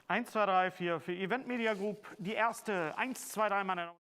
1, 2, 3, 4 für Event Media Group. Die erste. 1, 2, 3, meine Damen und Herren.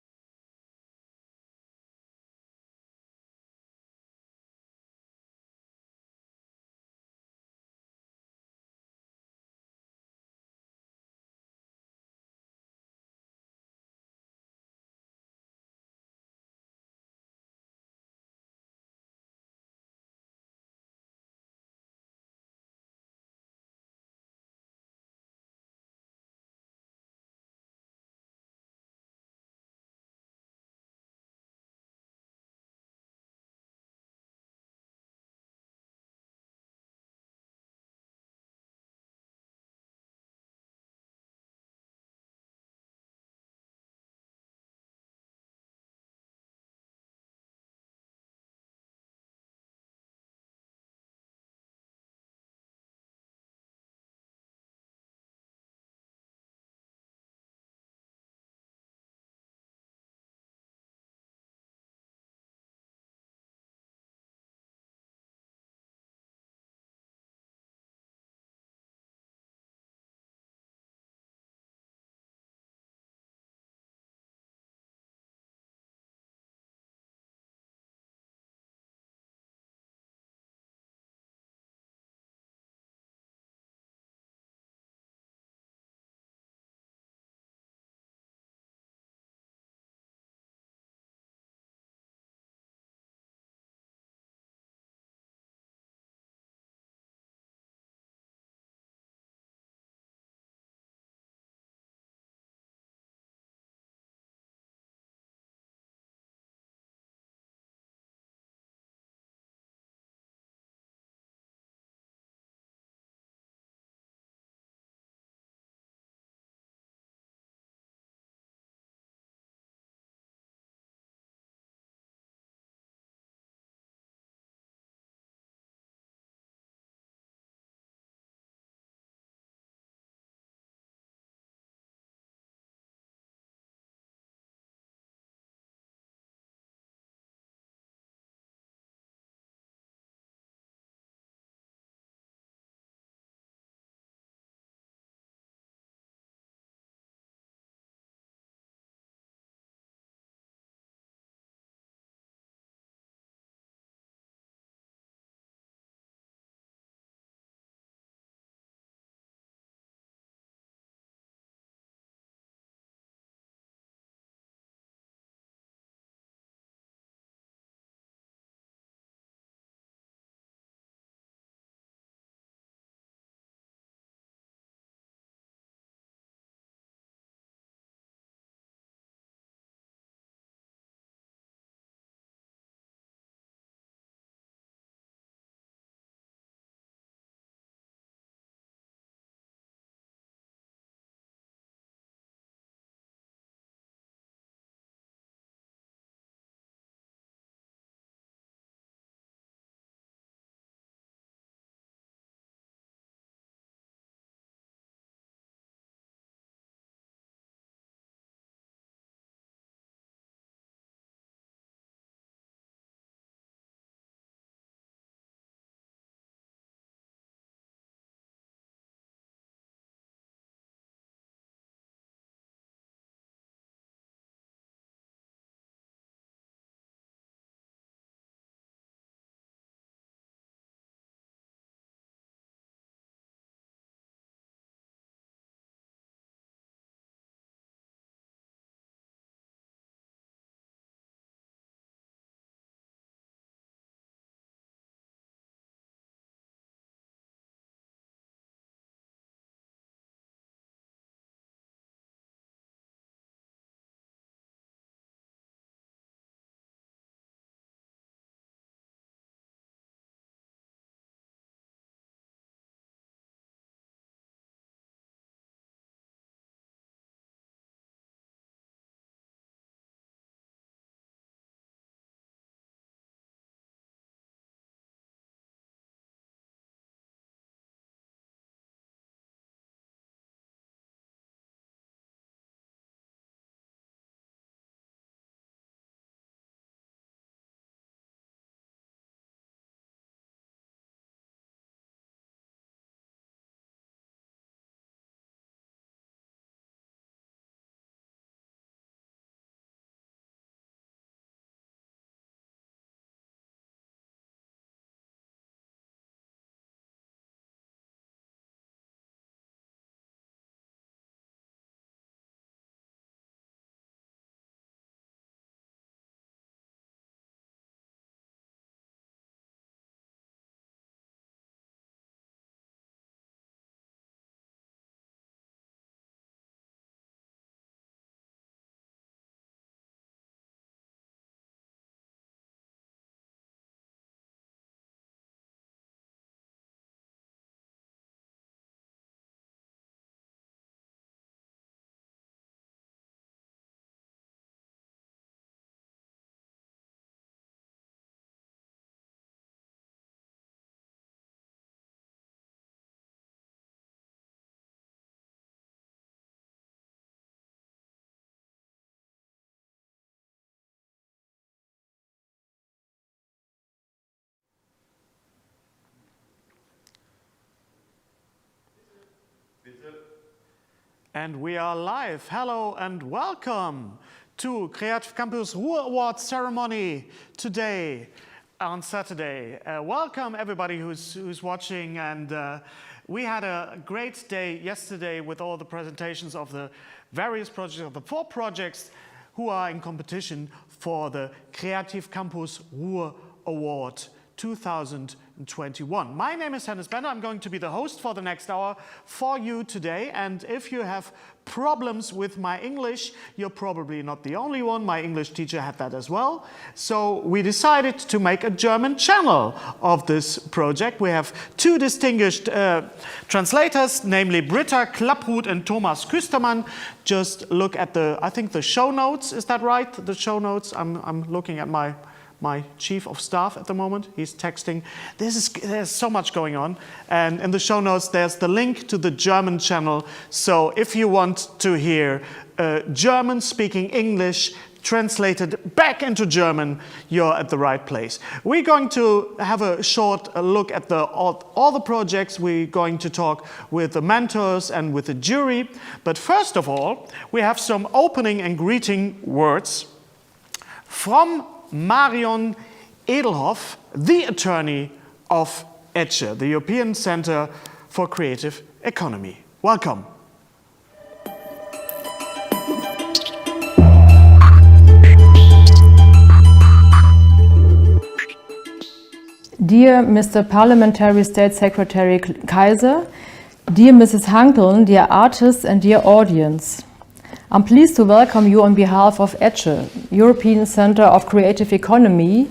And we are live. Hello and welcome to Creative Campus.RUHR Award ceremony today on Saturday. Welcome everybody who's watching, and we had a great day yesterday with all the presentations of the various projects, of the 4 projects who are in competition for the KREATIVCAMPUS.RUHR Award 2021. My name is Hennes Bender. I'm going to be the host for the next hour for you today. And if you have problems with my English, you're probably not the only one. My English teacher had that as well. So we decided to make a German channel of this project. We have 2 distinguished translators, namely Britta Klapproth and Thomas Küstermann. Just look at I think the show notes. Is that right? The show notes. I'm looking at my chief of staff at the moment. He's texting. There's so much going on. And in the show notes, there's the link to the German channel. So if you want to hear German speaking English translated back into German, you're at the right place. We're going to have a short look at all the projects. We're going to talk with the mentors and with the jury. But first of all, we have some opening and greeting words from Marion Edelhoff, the attorney of ETCE, the European Center for Creative Economy. Welcome. Dear Mr. Parliamentary State Secretary Kaiser, dear Mrs. Hankeln, dear artists and dear audience, I'm pleased to welcome you on behalf of ETCE, European Center of Creative Economy,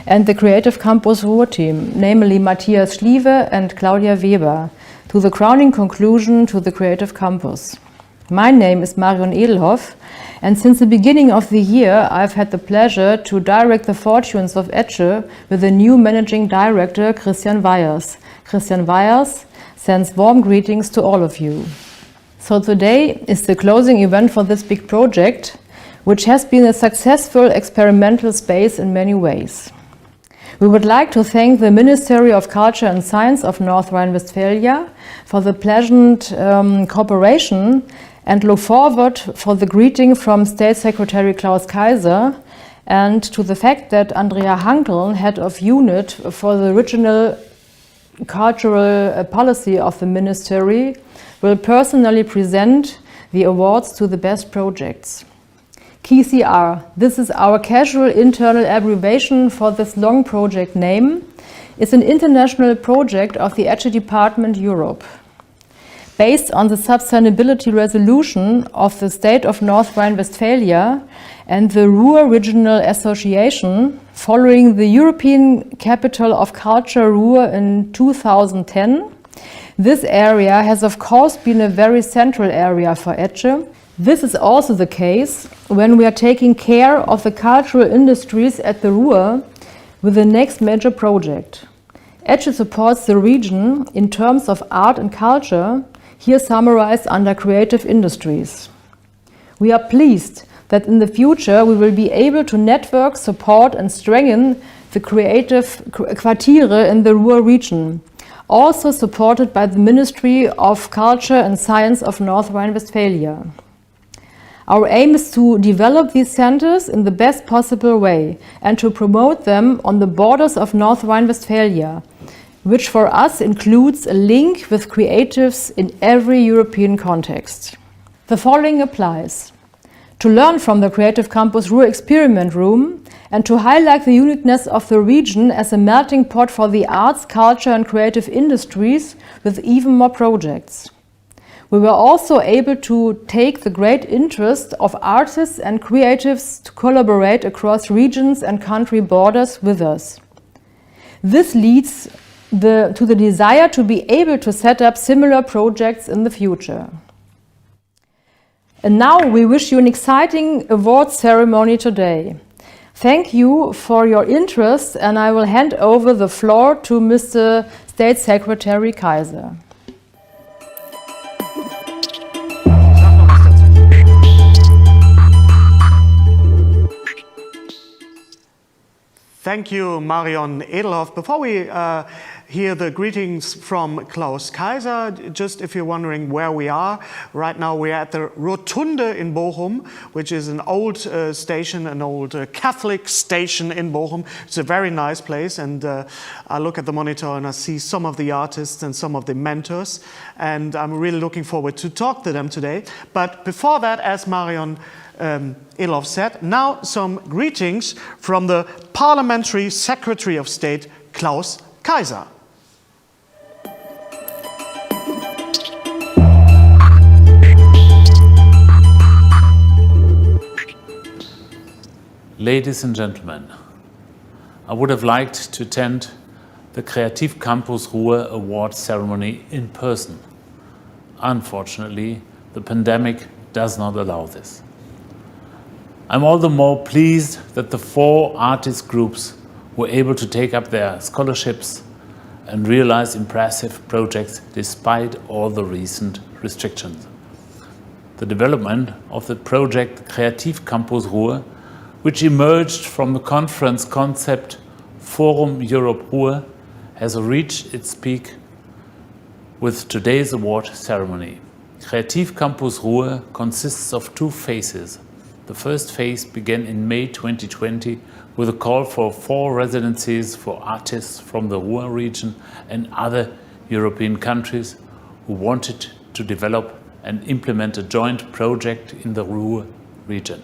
and the Creative Campus.RUHR team, namely Matthias Schliewe and Claudia Weber, to the crowning conclusion to the Creative Campus. My name is Marion Edelhoff, and since the beginning of the year, I've had the pleasure to direct the fortunes of ETCE with the new managing director, Christian Weyers. Christian Weyers sends warm greetings to all of you. So today is the closing event for this big project, which has been a successful experimental space in many ways. We would like to thank the Ministry of Culture and Science of North Rhine-Westphalia for the pleasant cooperation, and look forward for the greeting from State Secretary Klaus Kaiser, and to the fact that Andrea Hankeln, head of unit for the regional cultural policy of the ministry, will personally present the awards to the best projects. KCR, this is our casual internal abbreviation for this long project name, is an international project of the ETCE Department Europe. Based on the sustainability resolution of the state of North Rhine-Westphalia and the Ruhr Regional Association, following the European Capital of Culture Ruhr in 2010, this area has of course been a very central area for ETCE. This is also the case when we are taking care of the cultural industries at the Ruhr with the next major project. ETCE supports the region in terms of art and culture, here summarized under creative industries. We are pleased that in the future we will be able to network, support and strengthen the creative Quartiere in the Ruhr region, also supported by the Ministry of Culture and Science of North Rhine-Westphalia. Our aim is to develop these centers in the best possible way and to promote them on the borders of North Rhine-Westphalia, which for us includes a link with creatives in every European context. The following applies: to learn from the Creative Campus.RUHR experiment room and to highlight the uniqueness of the region as a melting pot for the arts, culture and creative industries with even more projects. We were also able to take the great interest of artists and creatives to collaborate across regions and country borders with us. This leads to the desire to be able to set up similar projects in the future. And now we wish you an exciting award ceremony today. Thank you for your interest, and I will hand over the floor to Mr. State Secretary Kaiser. Thank you, Marion Edelhoff. Before we hear the greetings from Klaus Kaiser, just if you're wondering where we are, right now we're at the Rotunde in Bochum, which is an old station, an old Catholic station in Bochum. It's a very nice place, and I look at the monitor and I see some of the artists and some of the mentors, and I'm really looking forward to talk to them today. But before that, as Marion Edelhoff said, now some greetings from the Parliamentary Secretary of State, Klaus Kaiser. Ladies and gentlemen, I would have liked to attend the KREATIVCAMPUS.RUHR award ceremony in person. Unfortunately, the pandemic does not allow this. I'm all the more pleased that the 4 artist groups were able to take up their scholarships and realize impressive projects despite all the recent restrictions. The development of the project KREATIVCAMPUS.RUHR, which emerged from the conference concept Forum Europe-Ruhr, has reached its peak with today's award ceremony. KREATIVCAMPUS.RUHR consists of 2 phases. The first phase began in May 2020 with a call for 4 residencies for artists from the Ruhr region and other European countries who wanted to develop and implement a joint project in the Ruhr region.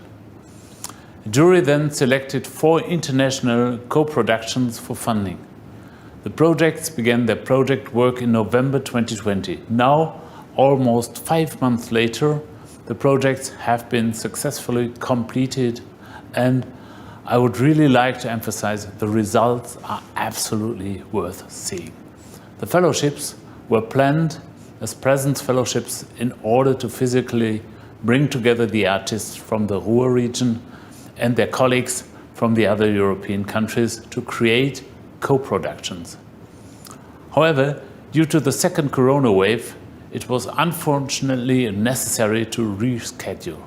The jury then selected 4 international co-productions for funding. The projects began their project work in November 2020. Now, almost 5 months later, the projects have been successfully completed, and I would really like to emphasize the results are absolutely worth seeing. The fellowships were planned as presence fellowships in order to physically bring together the artists from the Ruhr region and their colleagues from the other European countries to create co-productions. However, due to the second corona wave, it was unfortunately necessary to reschedule.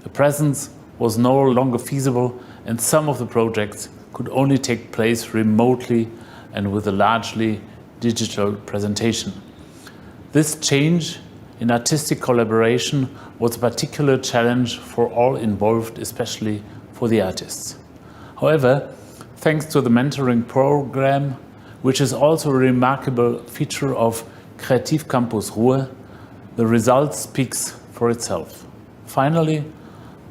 The presence was no longer feasible, and some of the projects could only take place remotely and with a largely digital presentation. This change in artistic collaboration was a particular challenge for all involved, especially for the artists. However, thanks to the mentoring program, which is also a remarkable feature of KREATIVCAMPUS.RUHR, the result speaks for itself. Finally,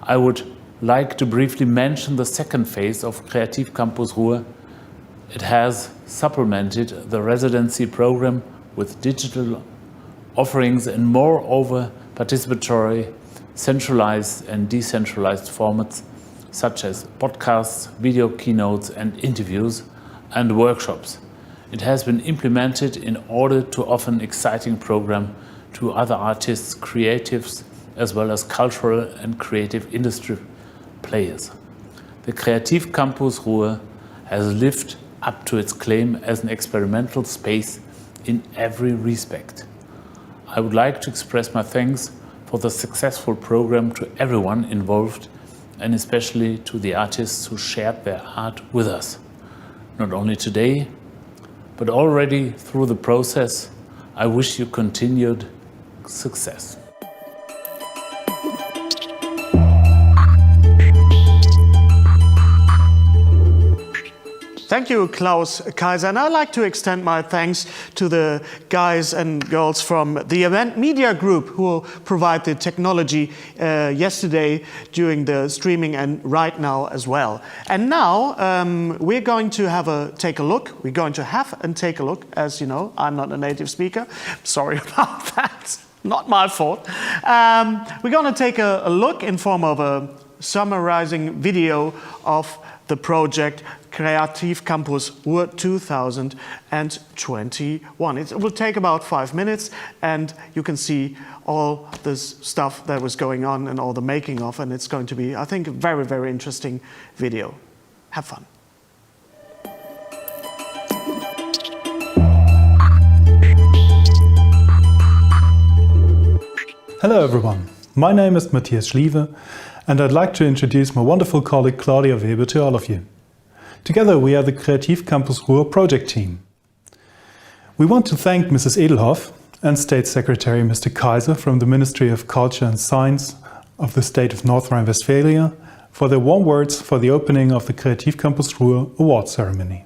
I would like to briefly mention the second phase of KREATIVCAMPUS.RUHR. It has supplemented the residency program with digital offerings and moreover participatory, centralized and decentralized formats such as podcasts, video keynotes and interviews and workshops. It has been implemented in order to offer an exciting program to other artists, creatives, as well as cultural and creative industry players. The KREATIVCAMPUS.RUHR has lived up to its claim as an experimental space in every respect. I would like to express my thanks for the successful program to everyone involved, and especially to the artists who shared their art with us. Not only today, but already through the process. I wish you continued success. Thank you, Klaus Kaiser. And I'd like to extend my thanks to the guys and girls from the Event Media Group who will provide the technology yesterday during the streaming and right now as well. And now we're going to take a look. We're going to have and take a look. As you know, I'm not a native speaker. Sorry about that. Not my fault. We're going to take a look in form of a summarizing video of the project KREATIVCAMPUS.RUHR 2021. It will take about 5 minutes, and you can see all this stuff that was going on and all the making of, and it's going to be, I think, a very, very interesting video. Have fun. Hello everyone, my name is Matthias Schliewe, and I'd like to introduce my wonderful colleague Claudia Weber to all of you. Together we are the KREATIVCAMPUS.RUHR project team. We want to thank Mrs. Edelhoff and State Secretary Mr. Kaiser from the Ministry of Culture and Science of the state of North Rhine-Westphalia for their warm words for the opening of the KREATIVCAMPUS.RUHR award ceremony.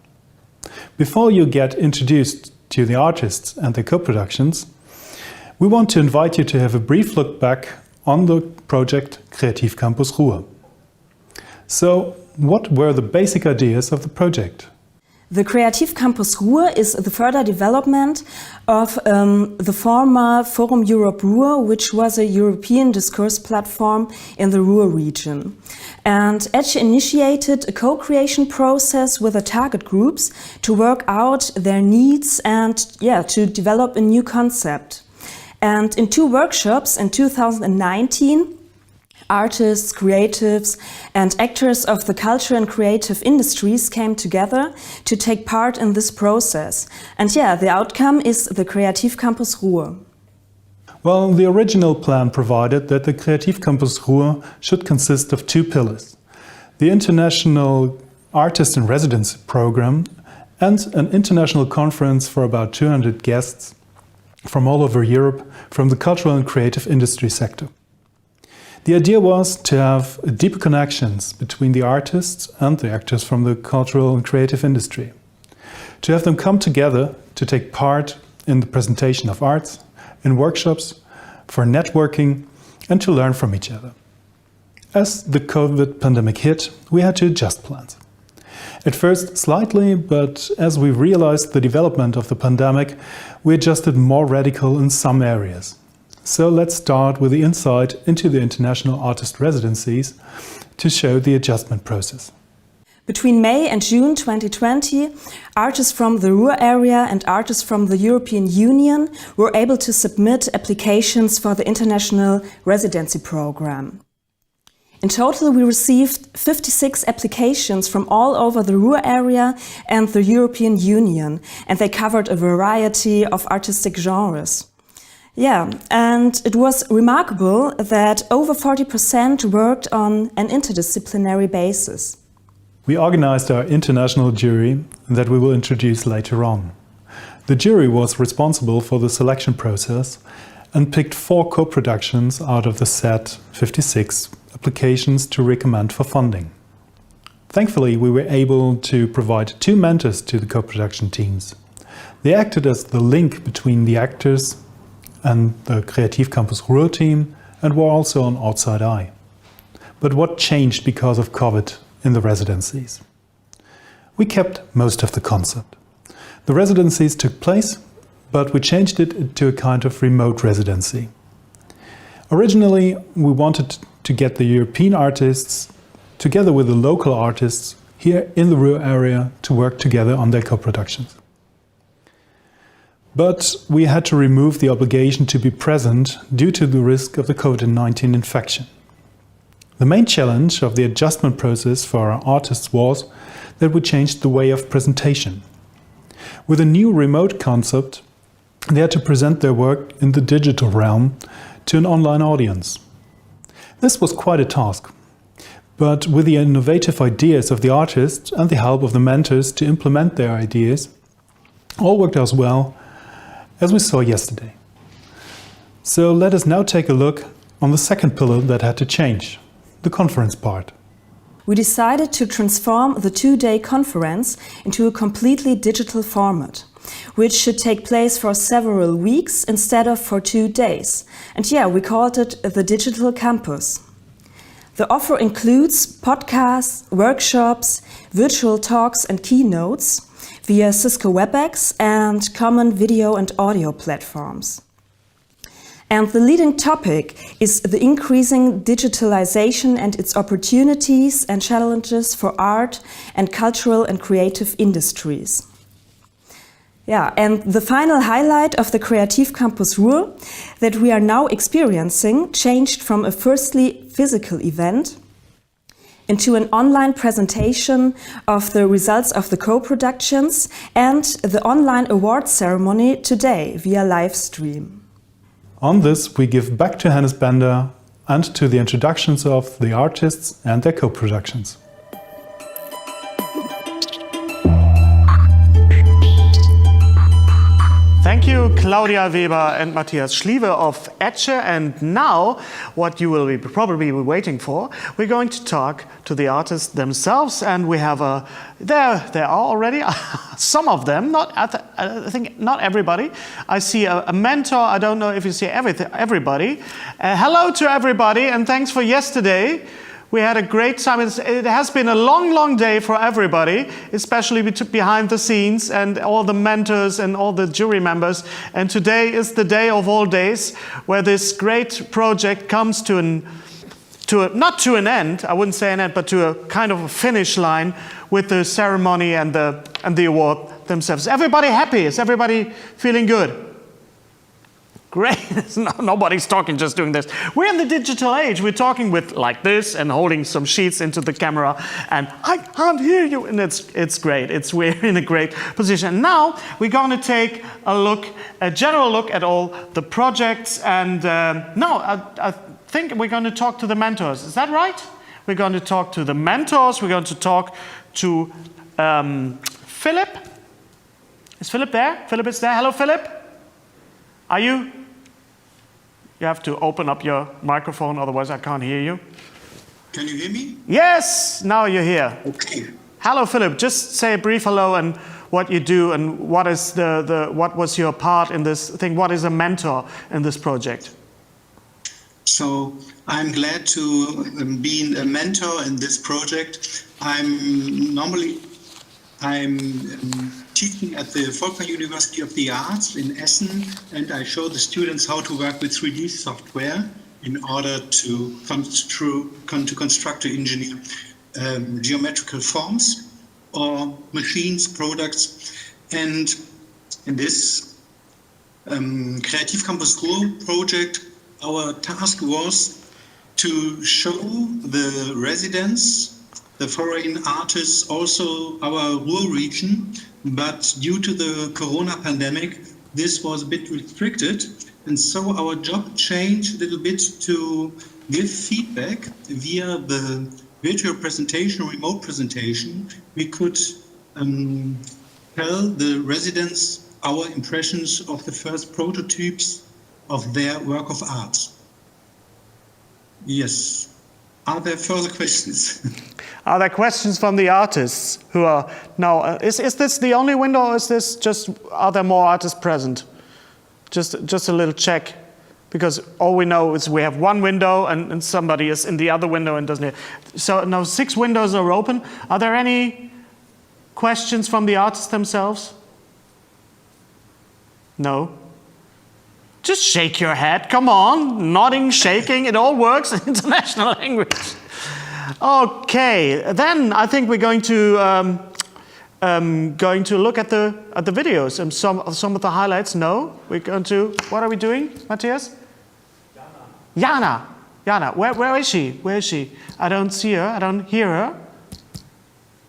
Before you get introduced to the artists and their co-productions, we want to invite you to have a brief look back on the project KREATIVCAMPUS.RUHR. So, what were the basic ideas of the project? The KREATIVCAMPUS.RUHR is the further development of the former Forum Europe-Ruhr, which was a European discourse platform in the Ruhr region. And EDGE initiated a co-creation process with the target groups to work out their needs and to develop a new concept. And in 2 workshops in 2019, artists, creatives and actors of the culture and creative industries came together to take part in this process. And the outcome is the KREATIVCAMPUS.RUHR. Well, the original plan provided that the KREATIVCAMPUS.RUHR should consist of 2 pillars: the International Artist in Residency program and an international conference for about 200 guests from all over Europe from the cultural and creative industry sector. The idea was to have deeper connections between the artists and the actors from the cultural and creative industry. To have them come together to take part in the presentation of arts, in workshops, for networking and to learn from each other. As the COVID pandemic hit, we had to adjust plans. At first slightly, but as we realized the development of the pandemic, we adjusted more radical in some areas. So let's start with the insight into the international artist residencies to show the adjustment process. Between May and June 2020, artists from the Ruhr area and artists from the European Union were able to submit applications for the international residency program. In total, we received 56 applications from all over the Ruhr area and the European Union, and they covered a variety of artistic genres. And it was remarkable that over 40% worked on an interdisciplinary basis. We organized our international jury that we will introduce later on. The jury was responsible for the selection process and picked 4 co-productions out of the set 56 applications to recommend for funding. Thankfully, we were able to provide 2 mentors to the co-production teams. They acted as the link between the actors and the KREATIVCAMPUS.RUHR team and were also an outside eye. But what changed because of COVID in the residencies? We kept most of the concept. The residencies took place, but we changed it to a kind of remote residency. Originally, we wanted to get the European artists together with the local artists here in the Ruhr area to work together on their co-productions. But we had to remove the obligation to be present due to the risk of the COVID-19 infection. The main challenge of the adjustment process for our artists was that we changed the way of presentation. With a new remote concept, they had to present their work in the digital realm to an online audience. This was quite a task, but with the innovative ideas of the artists and the help of the mentors to implement their ideas, all worked out well, as we saw yesterday. So let us now take a look on the second pillar that had to change, the conference part. We decided to transform the 2-day conference into a completely digital format, which should take place for several weeks instead of for 2 days. And we called it the Digital Campus. The offer includes podcasts, workshops, virtual talks and keynotes via Cisco WebEx and common video and audio platforms. And the leading topic is the increasing digitalization and its opportunities and challenges for art and cultural and creative industries. And the final highlight of the KREATIVCAMPUS.RUHR that we are now experiencing changed from a firstly physical event into an online presentation of the results of the co-productions and the online award ceremony today via live stream. On this, we give back to Hannes Bender and to the introductions of the artists and their co-productions. Thank you, Claudia Weber and Matthias Schliewe of Etche. And now, what you will probably be waiting for, we're going to talk to the artists themselves. And we have there are already some of them, I think not everybody. I see a mentor. I don't know if you see everybody. Hello to everybody, and thanks for yesterday. We had a great time. It has been a long, long day for everybody, especially behind the scenes and all the mentors and all the jury members. And today is the day of all days where this great project comes not to an end, I wouldn't say an end, but to a kind of a finish line with the ceremony and the award themselves. Everybody happy? Is everybody feeling good? Great. Nobody's talking, just doing this. We're in the digital age. We're talking with like this and holding some sheets into the camera, and I can't hear you. And it's great. We're in a great position. Now we're going to take a general look at all the projects. And I think we're going to talk to the mentors. Is that right? We're going to talk to the mentors. We're going to talk to Philip. Is Philip there? Philip is there. Hello, Philip. Are you? You have to open up your microphone, otherwise I can't hear you. Can you hear me? Yes, now you're here. Okay. Hello, Philip. Just say a brief hello and what you do and what is what was your part in this thing. What is a mentor in this project? So I'm glad to be a mentor in this project. I'm teaching at the Volkwang University of the Arts in Essen, and I show the students how to work with 3D software in order to construct or engineer geometrical forms or machines, products. And in this KREATIVCAMPUS.RUHR project, our task was to show the residents, the foreign artists, also our Ruhr region, but due to the Corona pandemic, this was a bit restricted. And so our job changed a little bit to give feedback via the virtual presentation, remote presentation. We could tell the residents our impressions of the first prototypes of their work of art. Yes. Are there further questions? Are there questions from the artists who are now? Is this the only window, or is this just? Are there more artists present? Just a little check, because all we know is we have one window and somebody is in the other window and doesn't hear. So now 6 windows are open. Are there any questions from the artists themselves? No. Just shake your head, come on, nodding, shaking, it all works in international language. Okay, then I think we're going to look at the videos and some of the highlights. No, we're going to. What are we doing, Matthias? Jana. Where is she? Where is she? I don't see her. I don't hear her.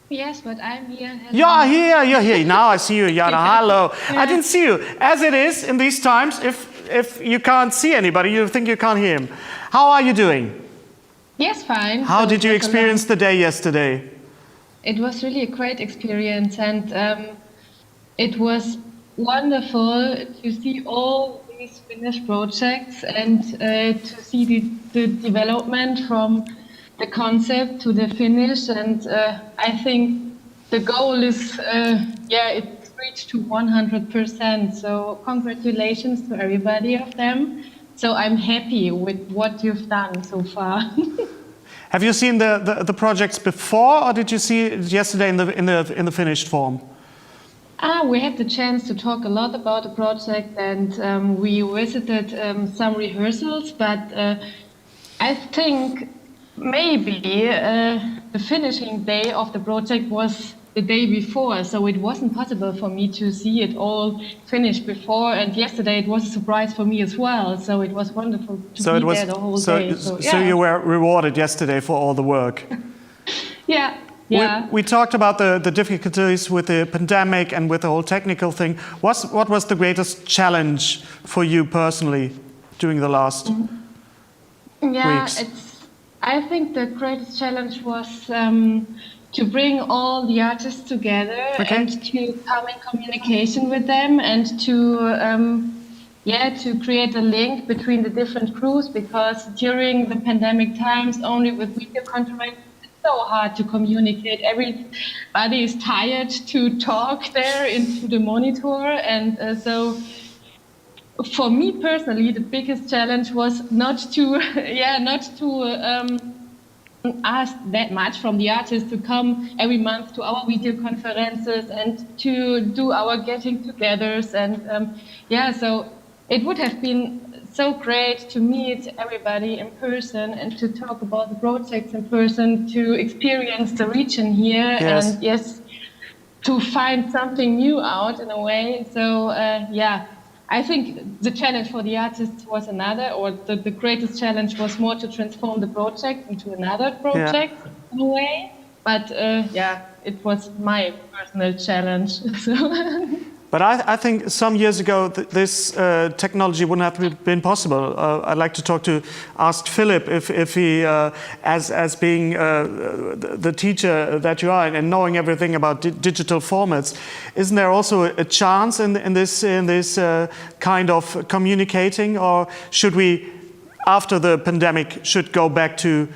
Yes, but I'm here. Hello. You're here. Now I see you, Jana. Hello. Yeah. I didn't see you. As it is in these times, if you can't see anybody, you think you can't hear him. How are you doing? Yes, fine. How did you experience the day yesterday? It was really a great experience, and it was wonderful to see all these finished projects and to see the development from the concept to the finish. And I think the goal is, it's reached to 100%. So congratulations to everybody of them. So I'm happy with what you've done so far. Have you seen the projects before, or did you see it yesterday in the finished form? We had the chance to talk a lot about the project, and we visited some rehearsals. But I think maybe the finishing day of the project was the day before, so it wasn't possible for me to see it all finished before. And yesterday it was a surprise for me as well, so it was wonderful to be there the whole day. So you were rewarded yesterday for all the work. Yeah. We talked about the difficulties with the pandemic and with the whole technical thing. What was the greatest challenge for you personally during the last weeks? I think the greatest challenge was to bring all the artists together Okay. and to come in communication with them and to create a link between the different crews, because during the pandemic times, only with video conference, it's so hard to communicate. Everybody is tired to talk there into the monitor, and so for me personally, the biggest challenge was not to ask that much from the artists to come every month to our video conferences and to do our getting-togethers, and so it would have been so great to meet everybody in person and to talk about the projects in person, to experience the region here, Yes. and to find something new out in a way. So I think the challenge for the artists was another, or the greatest challenge was more to transform the project into another project in a way. But it was my personal challenge. So. But I think some years ago this technology wouldn't have been possible. I'd like to ask Philip if he, as being the teacher that you are and knowing everything about digital formats, isn't there also a chance in this kind of communicating, or should we, after the pandemic, should go back to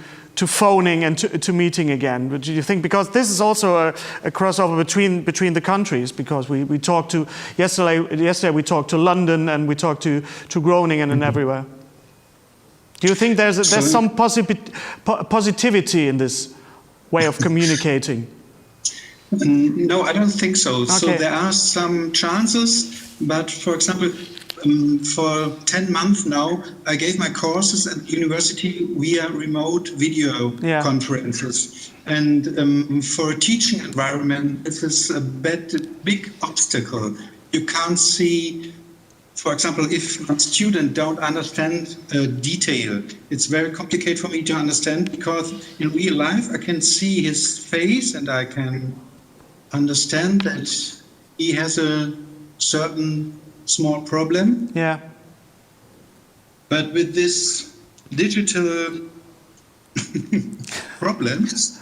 phoning and to meeting again? Do you think, because this is also a crossover between the countries, because we talked to yesterday we talked to London and we talked to Groningen and everywhere. Do you think there's some positivity in this way of communicating? No, I don't think so. Okay. So there are some chances, but for example, for 10 months now, I gave my courses at the university via remote video conferences. And for a teaching environment, this is a big obstacle. You can't see, for example, if a student don't understand a detail, it's very complicated for me to understand, because in real life I can see his face and I can understand that he has a certain small problem. Yeah. But with this digital problems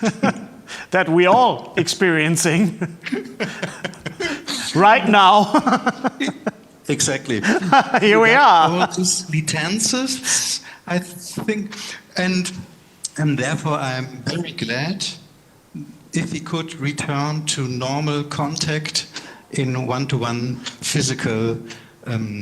that we all experiencing right now. Exactly. Here we are. All these latencies, I think, and therefore I'm very glad if we could return to normal contact in one-to-one physical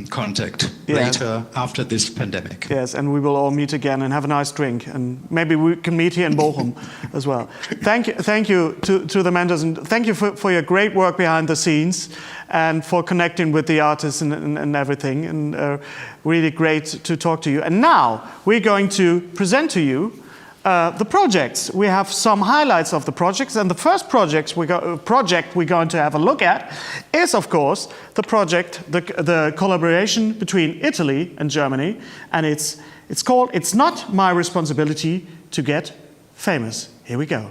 contact later after this pandemic. Yes, and we will all meet again and have a nice drink, and maybe we can meet here in Bochum as well. Thank you to the mentors, and thank you for your great work behind the scenes and for connecting with the artists and everything, and really great to talk to you. And now we're going to present to you the projects. We have some highlights of the projects, and the first project we're going to have a look at is, of course, the project, the collaboration between Italy and Germany, and it's called "It's Not My Responsibility to Get Famous." Here we go.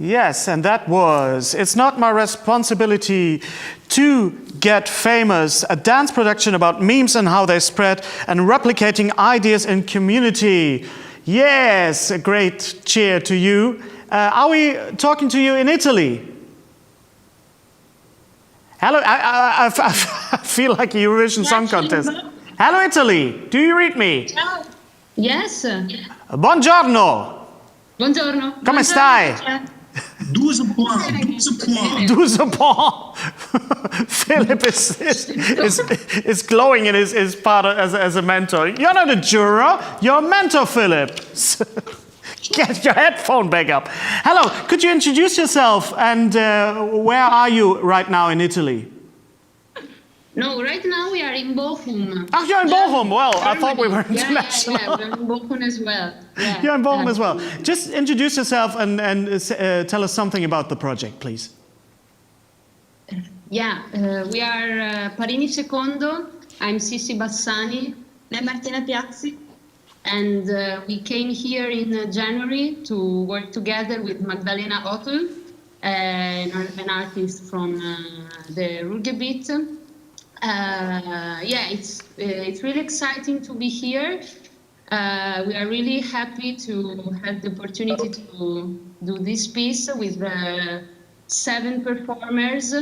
Yes, and that was "It's Not My Responsibility to Get Famous," a dance production about memes and how they spread and replicating ideas in community. Yes, a great cheer to you. Are we talking to you in Italy? Hello, I feel like a Eurovision Song Contest. Hello, Italy, do you read me? Yes. Buongiorno. Buongiorno. Come stai? Douze points. 12 points. Do the ball. Philip is glowing in his part as a mentor. You're not a juror, you're a mentor, Philip. Get your headphone back up. Hello, could you introduce yourself and where are you right now in Italy? No, right now we are in Bochum. Oh, you're in Bochum. Well, I thought we were international. Yeah, we're in Bochum as well. Yeah. You're in Bochum as well. Just introduce yourself and tell us something about the project, please. Yeah, we are Parini Secondo. I'm Sissi Bassani. I'm Martina Piazzi. And we came here in January to work together with Magdalena Ottel, an artist from the Ruhrgebiet. Yeah, it's really exciting to be here. We are really happy to have the opportunity to do this piece with 7 performers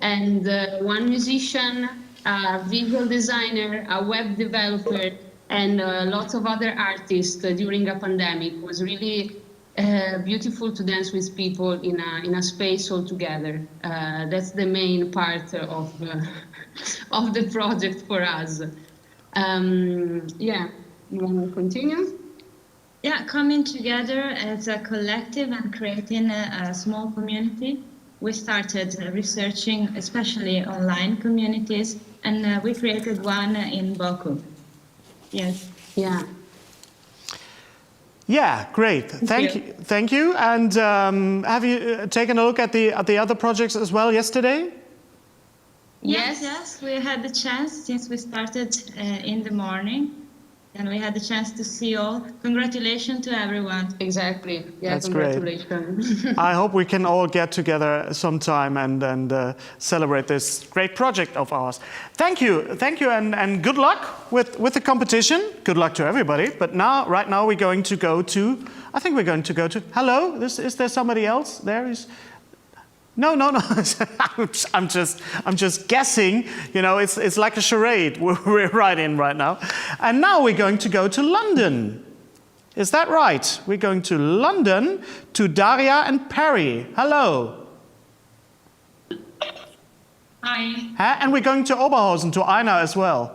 and 1 musician, a visual designer, a web developer, and lots of other artists during a pandemic. It was really beautiful to dance with people in a space all together. That's the main part of the project for us. Yeah, you want to continue? Yeah, coming together as a collective and creating a small community. We started researching especially online communities, and we created one in Bochum. Yes. Yeah. Yeah, great. Thank you. And have you taken a look at the other projects as well yesterday? Yes, we had the chance since we started in the morning, and we had the chance to see all. Congratulations to everyone. Exactly. Yeah, That's congratulations. great. I hope we can all get together sometime and celebrate this great project of ours. Thank you, and good luck with the competition. Good luck to everybody. But right now, we're going to go to. I think we're going to go to. Hello, is there somebody else there? No. I'm just guessing. You know, it's like a charade we're right in right now. And now we're going to go to London. Is that right? We're going to London to Daria and Perry. Hello. Hi. And we're going to Oberhausen to Aina as well.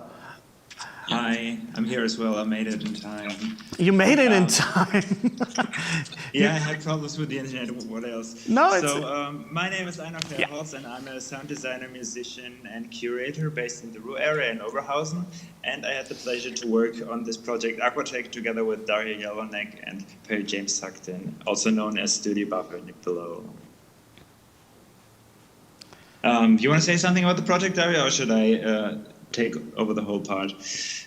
Hi, I'm here as well. I made it in time. You made it in time. Yeah, I had problems with the internet. What else? No, my name is Einar Verholz, and I'm a sound designer, musician, and curator based in the Ruhr area in Oberhausen. And I had the pleasure to work on this project Aquatech together with Daria Jalonek and Perry James Sugden, also known as Studio Buffer below. You want to say something about the project, Daria, or should I take over the whole part?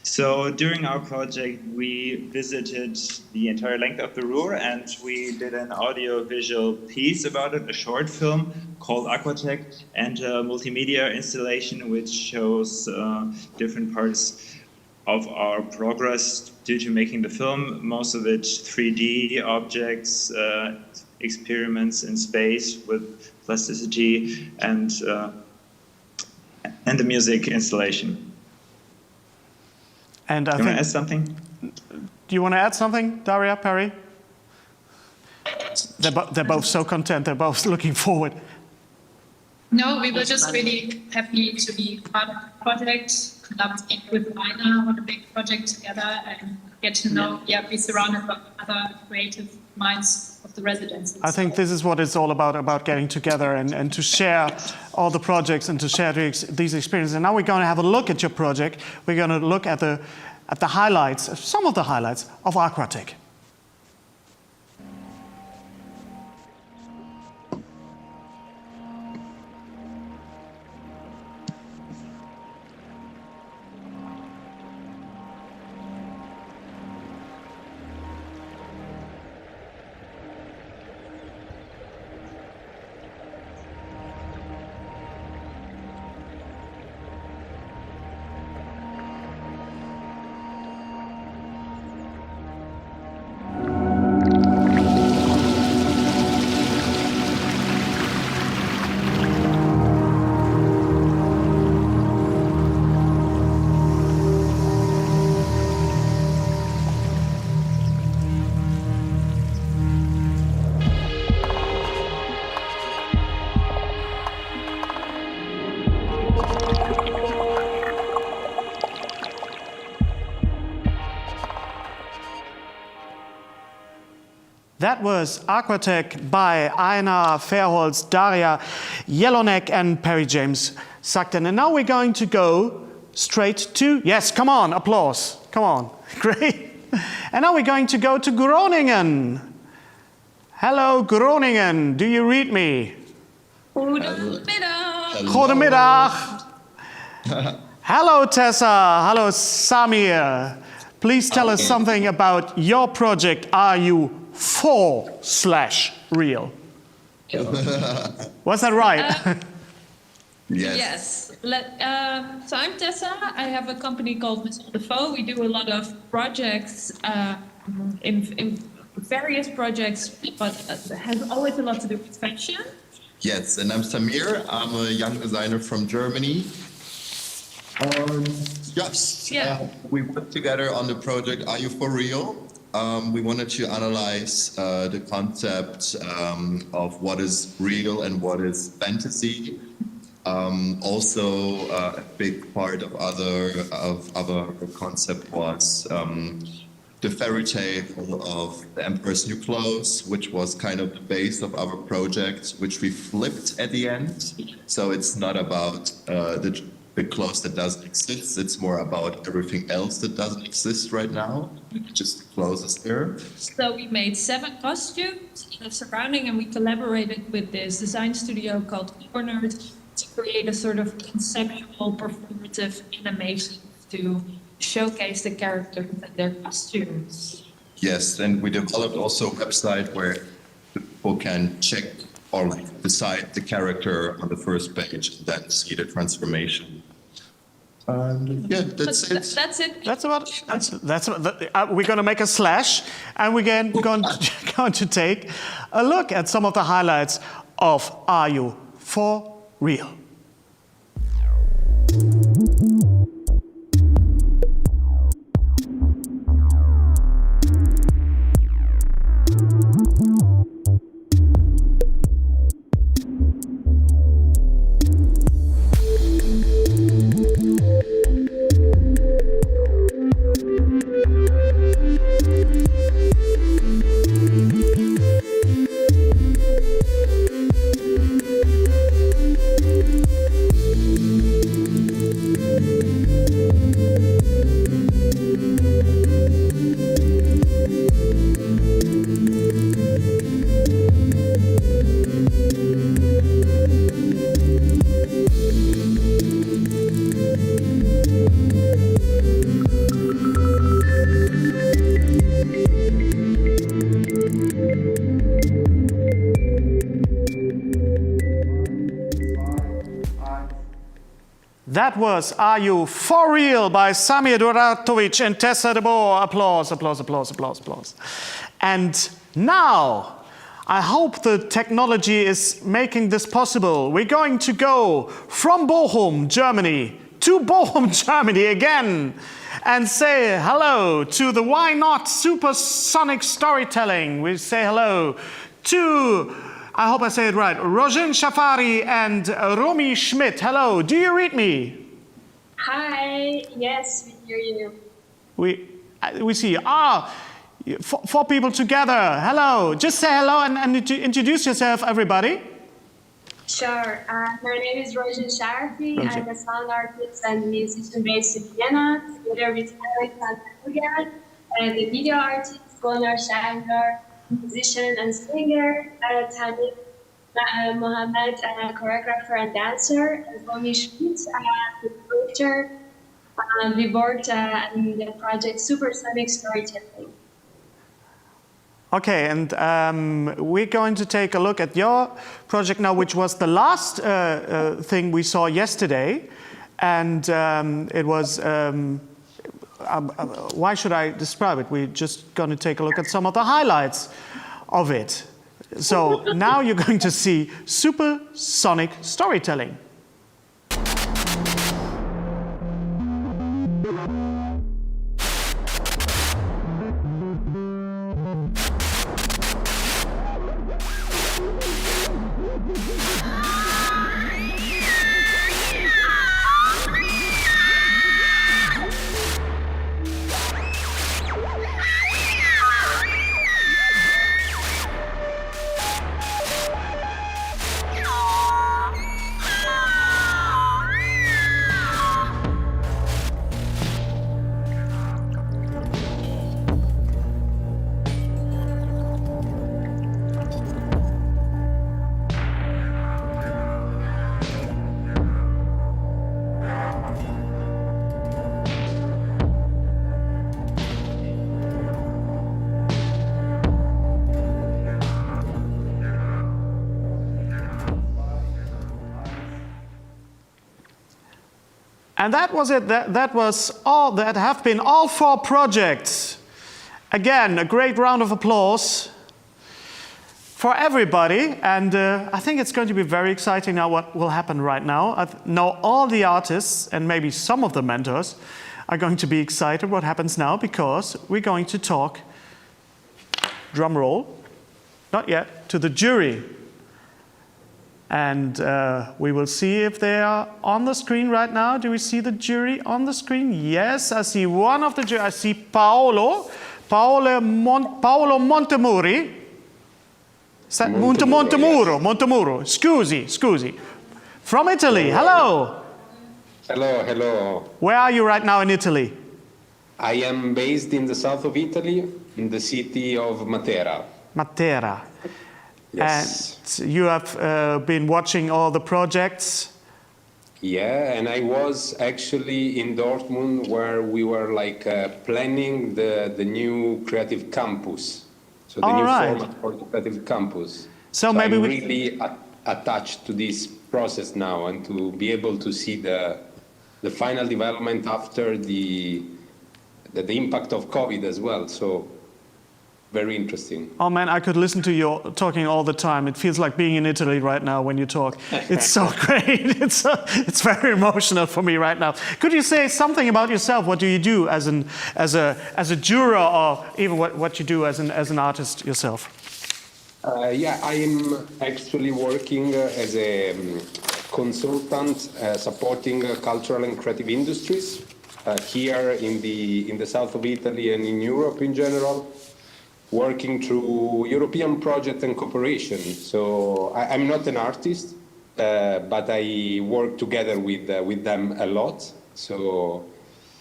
So during our project, we visited the entire length of the Ruhr, and we did an audio-visual piece about it, a short film called Aquatech, and a multimedia installation which shows different parts of our progress due to making the film, most of it 3D objects, experiments in space with plasticity, and the music installation. And you want to add something? Do you want to add something, Daria, Perry? They're both so content. They're both looking forward. No, we were just really happy to be part of the project, collaborate with Aina on a big project together, and get to know, be surrounded by other creative minds of the residents. I think this is what it's all about getting together and to share all the projects and to share these experiences. And now we're going to have a look at your project. We're going to look at the highlights, some of the highlights of Aquatech. That was Aquatech by Einar Fairholz, Daria Jelonek and Perry James Sugden. And now we're going to go straight to, yes, come on, applause, come on, great. And now we're going to go to Groningen. Hello, Groningen, do you read me? Goedemiddag. Goedemiddag. Hello, Tessa. Hello, Samir. Please tell us something about your project. Are you for/real? Was that right? Yes. So I'm Tessa. I have a company called Miss on the Phone. We do a lot of projects, in various projects, but it has always a lot to do with fashion. Yes, and I'm Samir. I'm a young designer from Germany. Yes, we worked together on the project Are You For Real? We wanted to analyze the concept of what is real and what is fantasy. Also, a big part of our concept was the fairy tale of the Emperor's New Clothes, which was kind of the base of our project, which we flipped at the end. So it's not about the clothes that doesn't exist, it's more about everything else that doesn't exist right now, just the clothes is there. So we made 7 costumes in a surrounding, and we collaborated with this design studio called Cornered to create a sort of conceptual performative animation to showcase the characters and their costumes. Yes, and we developed also a website where people can check or decide the character on the first page and then see the transformation. Yeah, that's it. That's it. That's about. We're going to make a slash, and we're going to take a look at some of the highlights of Are You For Real? That was Are You For Real by Samir Duratovic and Tessa de Boer. Applause, applause, applause, applause, applause. And now, I hope the technology is making this possible. We're going to go from Bochum, Germany, to Bochum, Germany again, and say hello to the Why Not Supersonic Storytelling. We say hello to, I hope I say it right, Rojin Shafari and Romy Schmidt. Hello, do you read me? Hi, yes, we hear you. We see you. Four people together. Hello, just say hello and introduce yourself, everybody. Sure, my name is Rojin Shafari. I'm a sound artist and musician based in Vienna, together with Alexander Hugan, and the video artist, Gunnar Scheindler, musician and singer, Tanik Mohammed, choreographer and dancer, and Romy Schmidt, the director. We worked in the project Supersonic Storytelling. Okay, and we're going to take a look at your project now, which was the last thing we saw yesterday. And it was, why should I describe it? We're just going to take a look at some of the highlights of it. So now you're going to see supersonic storytelling. And that was it. That was all. That have been all 4 projects. Again, a great round of applause for everybody. And I think it's going to be very exciting now what will happen right now. I know all the artists and maybe some of the mentors are going to be excited what happens now, because we're going to talk, drum roll, not yet, to the jury. And we will see if they are on the screen right now. Do we see the jury on the screen? Yes, I see one of the jury. I see Paolo Montemuri. Montemuro. Scusi. From Italy. Hello. Hello. Where are you right now in Italy? I am based in the south of Italy, in the city of Matera. Matera. Yes. And you have been watching all the projects? Yeah, and I was actually in Dortmund where we were planning the new creative campus. So the new format for the creative campus. So maybe I'm really attached to this process now, and to be able to see the final development after the impact of COVID as well. So very interesting. Oh man, I could listen to you talking all the time. It feels like being in Italy right now when you talk. It's so great. It's very emotional for me right now. Could you say something about yourself? What do you do as a juror, or even what you do as an artist yourself? Yeah, I'm actually working as a consultant supporting cultural and creative industries here in the south of Italy and in Europe in general, working through European projects and cooperation. So I'm not an artist, but I work together with them a lot. So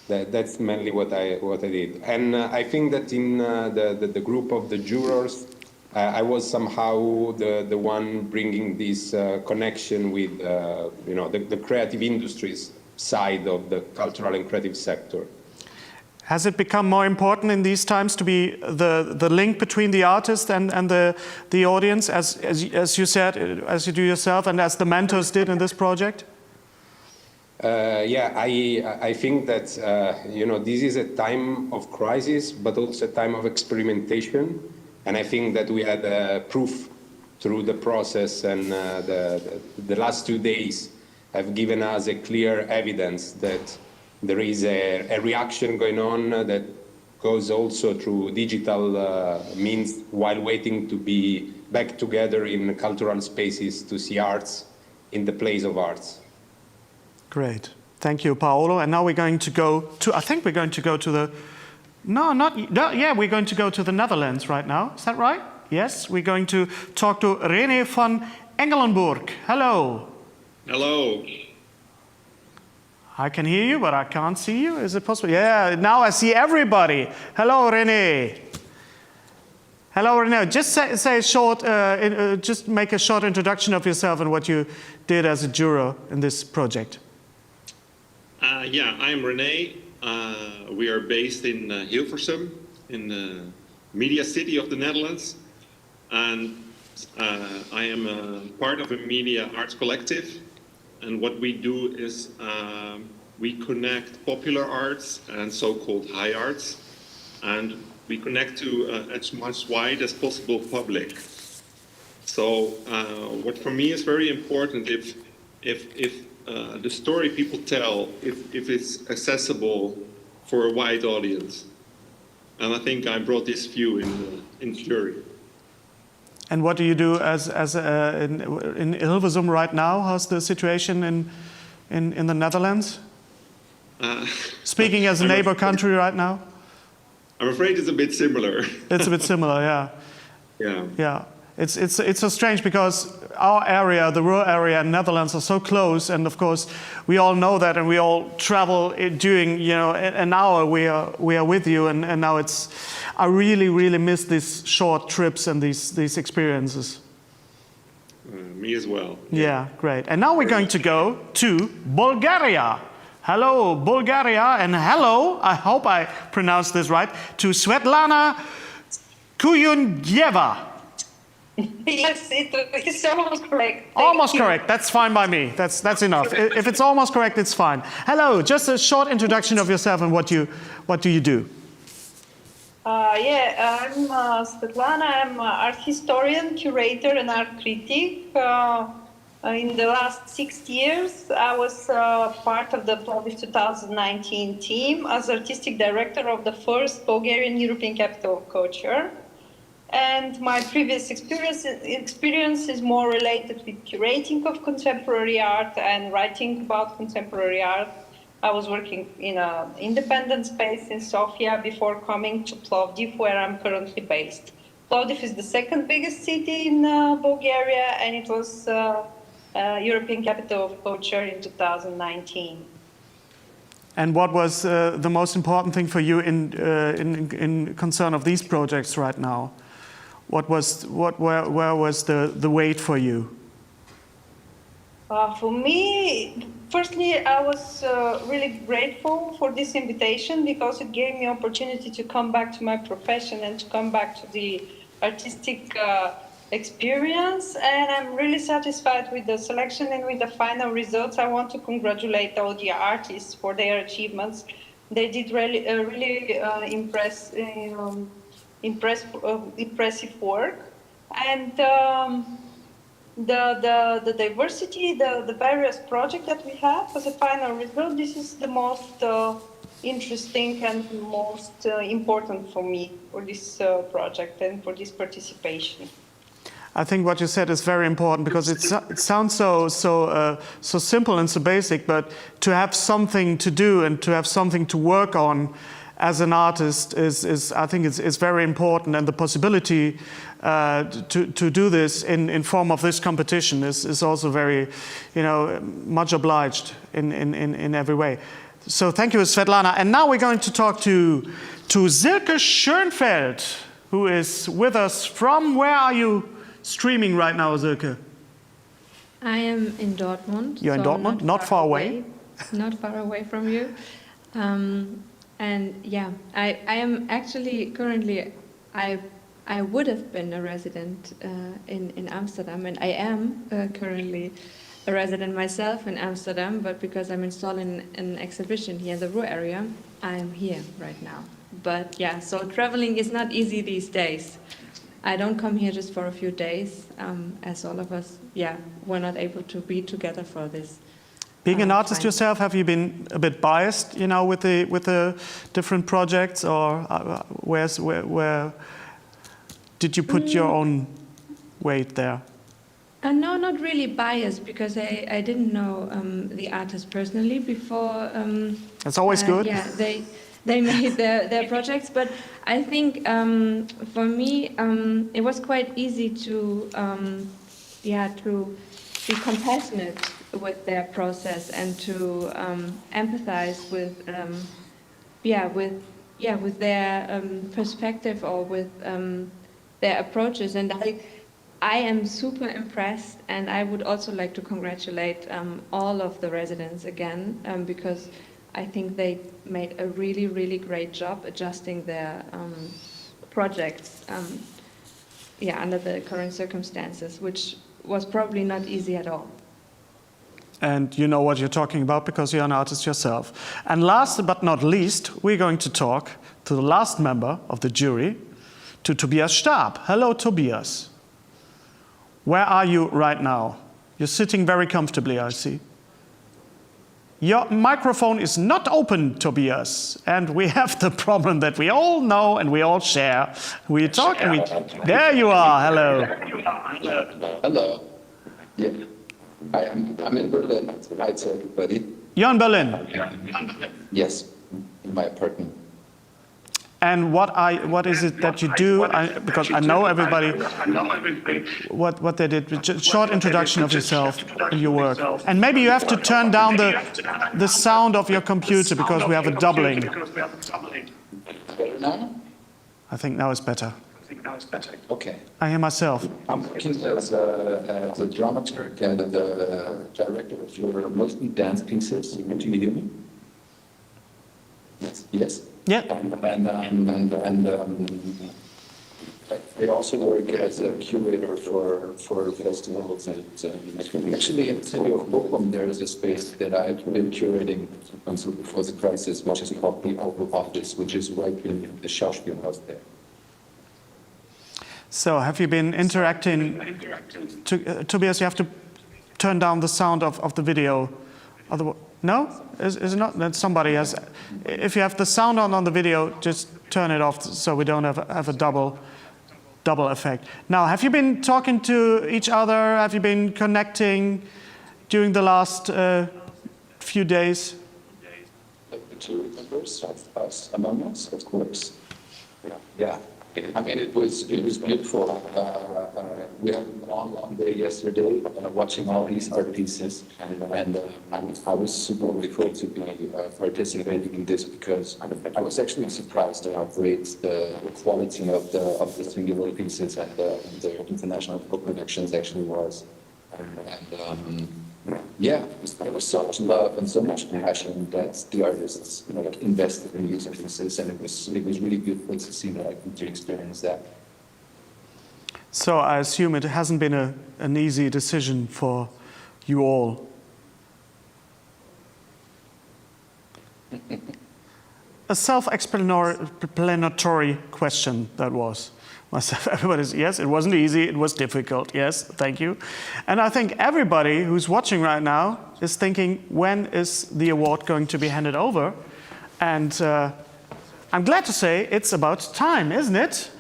that's mainly what I did. And I think that in the group of the jurors, I was somehow the one bringing this connection with the creative industries side of the cultural and creative sector. Has it become more important in these times to be the link between the artist and the audience, as you said, as you do yourself, and as the mentors did in this project? Yeah, I think that this is a time of crisis, but also a time of experimentation, and I think that we had proof through the process, and the last 2 days have given us a clear evidence that there is a reaction going on that goes also through digital means, while waiting to be back together in cultural spaces to see arts in the place of arts. Great. Thank you, Paolo. And now we're going to go to, I think we're going to go to the, we're going to go to the Netherlands right now. Is that right? Yes, we're going to talk to Renee Von Engelenburg. Hello. Hello. I can hear you, but I can't see you. Is it possible? Yeah, now I see everybody. Hello, Renee. Hello, Renee. Just say a short, just make a short introduction of yourself and what you did as a juror in this project. Yeah, I'm Renee. We are based in Hilversum, in the media city of the Netherlands. And I am part of a media arts collective. And what we do is we connect popular arts and so-called high arts, and we connect to as much wide as possible public. So what for me is very important, if the story people tell, if it's accessible for a wide audience. And I think I brought this view in jury. And what do you do in Hilversum right now? How's the situation in the Netherlands? Speaking as a neighbor country right now? I'm afraid it's a bit similar. It's a bit similar, yeah. Yeah. Yeah. It's so strange because our area, the Ruhr area and Netherlands are so close, and of course we all know that, and we all travel during an hour we are with you, and now I really miss these short trips and these experiences. Me as well. Yeah, great. And now we're going to go to Bulgaria. Hello, Bulgaria, and hello, I hope I pronounced this right, to Svetlana Kuyungieva. Yes, it's almost correct. Almost correct. That's fine by me. That's enough. If it's almost correct, it's fine. Hello. Just a short introduction of yourself and what do you do? I'm Svetlana. I'm an art historian, curator, and art critic. In the last 6 years, I was part of the Plovdiv 2019 team as artistic director of the first Bulgarian European Capital of Culture. And my previous experience is more related with curating of contemporary art and writing about contemporary art. I was working in an independent space in Sofia before coming to Plovdiv, where I'm currently based. Plovdiv is the second biggest city in Bulgaria, and it was European Capital of Culture in 2019. And what was the most important thing for you in concern of these projects right now? Where was the weight for you? For me, firstly, I was really grateful for this invitation because it gave me opportunity to come back to my profession and to come back to the artistic experience. And I'm really satisfied with the selection and with the final results. I want to congratulate all the artists for their achievements. They did really impressive work. And the diversity, the various projects that we have as a final result, this is the most interesting and most important for me for this project and for this participation. I think what you said is very important because it sounds so simple and so basic, but to have something to do and to have something to work on as an artist is I think it's very important, and the possibility to do this in form of this competition is also very, much obliged in every way. So thank you, Svetlana. And now we're going to talk to Silke Schönfeld, who is with us from, where are you streaming right now, Silke? I am in Dortmund. You're in Dortmund, not far away. Not far away from you. And yeah, I am actually currently, I would have been a resident in Amsterdam, and I am currently a resident myself in Amsterdam, but because I'm installing an exhibition here in the Ruhr area, I'm here right now. But yeah, so traveling is not easy these days. I don't come here just for a few days, as all of us, we're not able to be together for this. Being an artist yourself, have you been a bit biased, with the different projects, or where did you put your own weight there? No, not really biased, because I didn't know the artist personally before. That's always good. Yeah, they made their projects, but I think for me it was quite easy to be compassionate with their process and to empathize with their perspective or with their approaches. And I am super impressed, and I would also like to congratulate all of the residents again, because I think they made a really, really great job adjusting their projects under the current circumstances, which was probably not easy at all. And you know what you're talking about because you're an artist yourself. And last but not least, we're going to talk to the last member of the jury, to Tobias Stab. Hello, Tobias. Where are you right now? You're sitting very comfortably, I see. Your microphone is not open, Tobias, and we have the problem that we all know and we all share. We talk and there you are, hello. Hello. Yeah. I'm in Berlin. Hi to everybody. You're in Berlin? Yes, in my apartment. And what is it that you do? Because I know everybody, what they did. Just short introduction of yourself and your work. And maybe you have to turn down the sound of your computer because we have a doubling. Better now? I think now it's better. Okay. I hear myself. I'm working as a dramaturg and the director of your mostly dance pieces. Do you hear me? Yes. Yeah. I also work as a curator for festivals, and actually in the city of Bochum there is a space that I've been curating until before the crisis, which is called the Oval Office, which is right in the Schauspielhaus there. So have you been interacting? Tobias, you have to turn down the sound of the video. No? Is it not? Then somebody has. If you have the sound on the video, just turn it off so we don't have a double effect. Now, have you been talking to each other? Have you been connecting during the last few days? The two members of us among us, of course. Yeah. I mean, it was beautiful. We had a long day yesterday, watching all these art pieces, and I was super grateful to be participating in this because I was actually surprised at how great the quality of the singular pieces and the international co-productions actually was. Yeah, there was so much love and so much passion that the artists invested in these pieces, and it was really beautiful to see that and to experience that. So I assume it hasn't been an easy decision for you all. A self-explanatory question that was. Everybody's, yes, it wasn't easy, it was difficult, yes, thank you. And I think everybody who's watching right now is thinking, when is the award going to be handed over? And I'm glad to say it's about time, isn't it?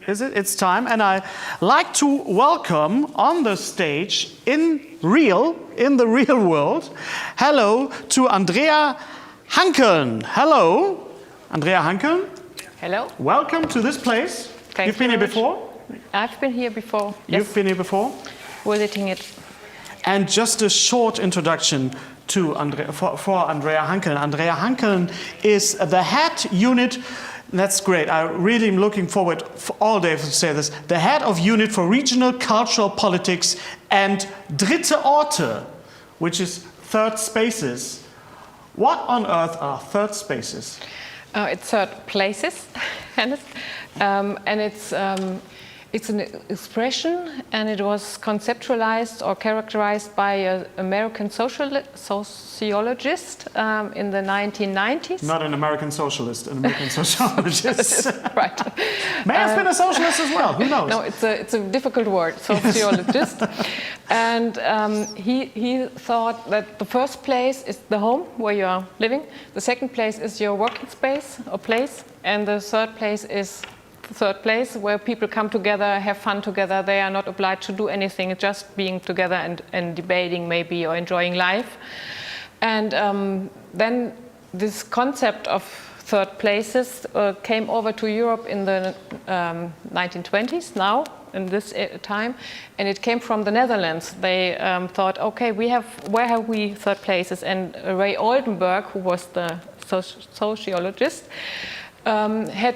It's time, and I like to welcome on the stage in the real world, hello to Andrea Hankeln. Hello, Andrea Hankeln. Hello. Welcome to this place. You've been here before? I've been here before. You've been here before? Visiting it. And just a short introduction to for Andrea Hankeln. Andrea Hankeln is the head unit. That's great. I really am looking forward for all day to say this. The head of unit for regional cultural politics and Dritte Orte, which is third spaces. What on earth are third spaces? It's third places, and it's an expression, and it was conceptualized or characterized by an American sociologist in the 1990s. Not an American socialist, an American sociologist. Right. May have been a socialist as well, who knows? No, it's a difficult word, sociologist. And he thought that the first place is the home where you are living, the second place is your working space or place, and the third place is third place where people come together, have fun together. They are not obliged to do anything, just being together and debating maybe or enjoying life. And then this concept of third places came over to Europe in the 1920s now, in this time, and it came from the Netherlands. They thought, okay, where have we third places? And Ray Oldenburg, who was the sociologist, had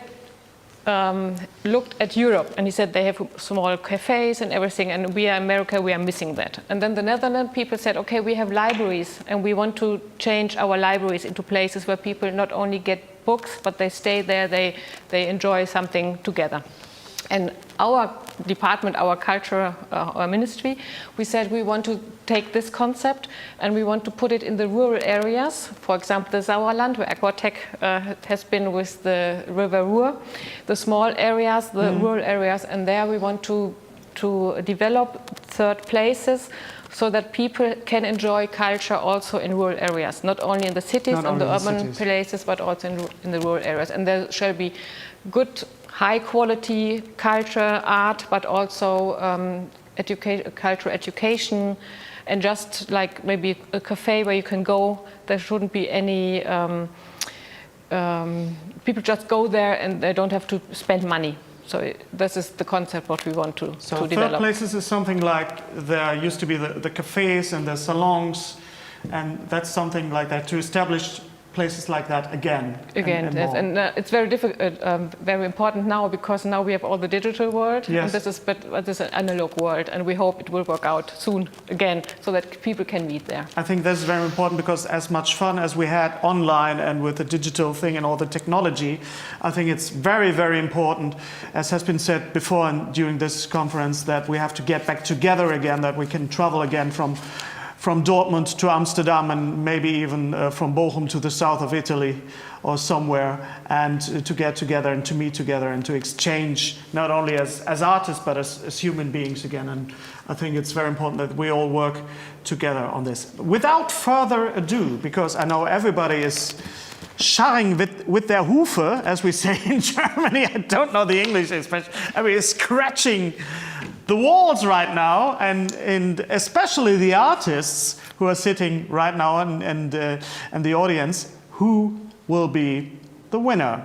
looked at Europe, and he said they have small cafes and everything, and we are America, we are missing that. And then the Netherlands people said, okay, we have libraries, and we want to change our libraries into places where people not only get books, but they stay there, they enjoy something together. And our department, our culture, our ministry, we said we want to take this concept and we want to put it in the rural areas. For example, the Sauerland, where Aquatech has been with the River Ruhr, the small areas, the rural areas, and there we want to develop third places so that people can enjoy culture also in rural areas, not only in the cities and the urban places, but also in the rural areas. And there shall be good, high-quality culture, art, but also cultural education, and just like maybe a cafe where you can go. There shouldn't be any people just go there and they don't have to spend money. So this is the concept what we want to develop. Third places is something like there used to be the cafes and the salons, and that's something like that, to establish places like that again. Again, and yes, more. and it's very difficult, very important now, because now we have all the digital world, Yes. and this is an analog world, and we hope it will work out soon again, so that people can meet there. I think that's very important, because as much fun as we had online and with the digital thing and all the technology, I think it's very, very important, as has been said before and during this conference, that we have to get back together again, that we can travel again from Dortmund to Amsterdam, and maybe even from Bochum to the south of Italy or somewhere, and to get together and to meet together and to exchange, not only as artists but as human beings again. And I think it's very important that we all work together on this. Without further ado, because I know everybody is scharring with their Hufe, as we say in Germany. I don't know the English especially. I mean, it's scratching the walls right now, and especially the artists who are sitting right now, and the audience, who will be the winner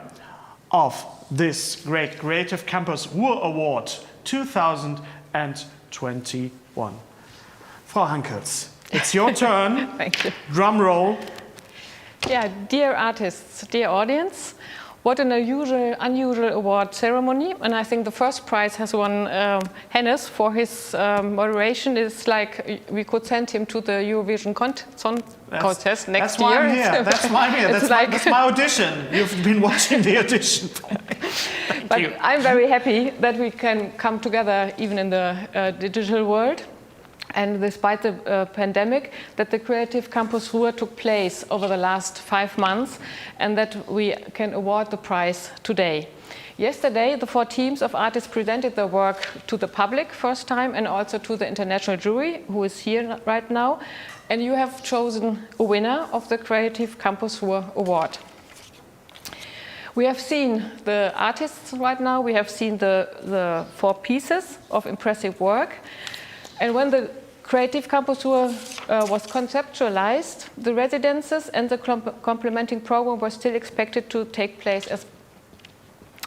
of this great Creative Campus Ruhr Award 2021. Frau Hankels, it's your turn. Thank you. Drum roll. Yeah, dear artists, dear audience, what an unusual award ceremony, and I think the first prize has won Hennes for his moderation. It's like we could send him to the Eurovision contest next year. Why I'm here. That's why I'm here. That's my audition. You've been watching the audition. But I'm very happy that we can come together even in the digital world. And despite the pandemic, that the Creative Campus Ruhr took place over the last 5 months, and that we can award the prize today. Yesterday, the 4 teams of artists presented their work to the public first time, and also to the international jury, who is here right now. And you have chosen a winner of the Creative Campus Ruhr Award. We have seen the artists right now. We have seen the 4 pieces of impressive work. And when the Creative Campus Ruhr was conceptualized, the residences and the complementing program were still expected to take place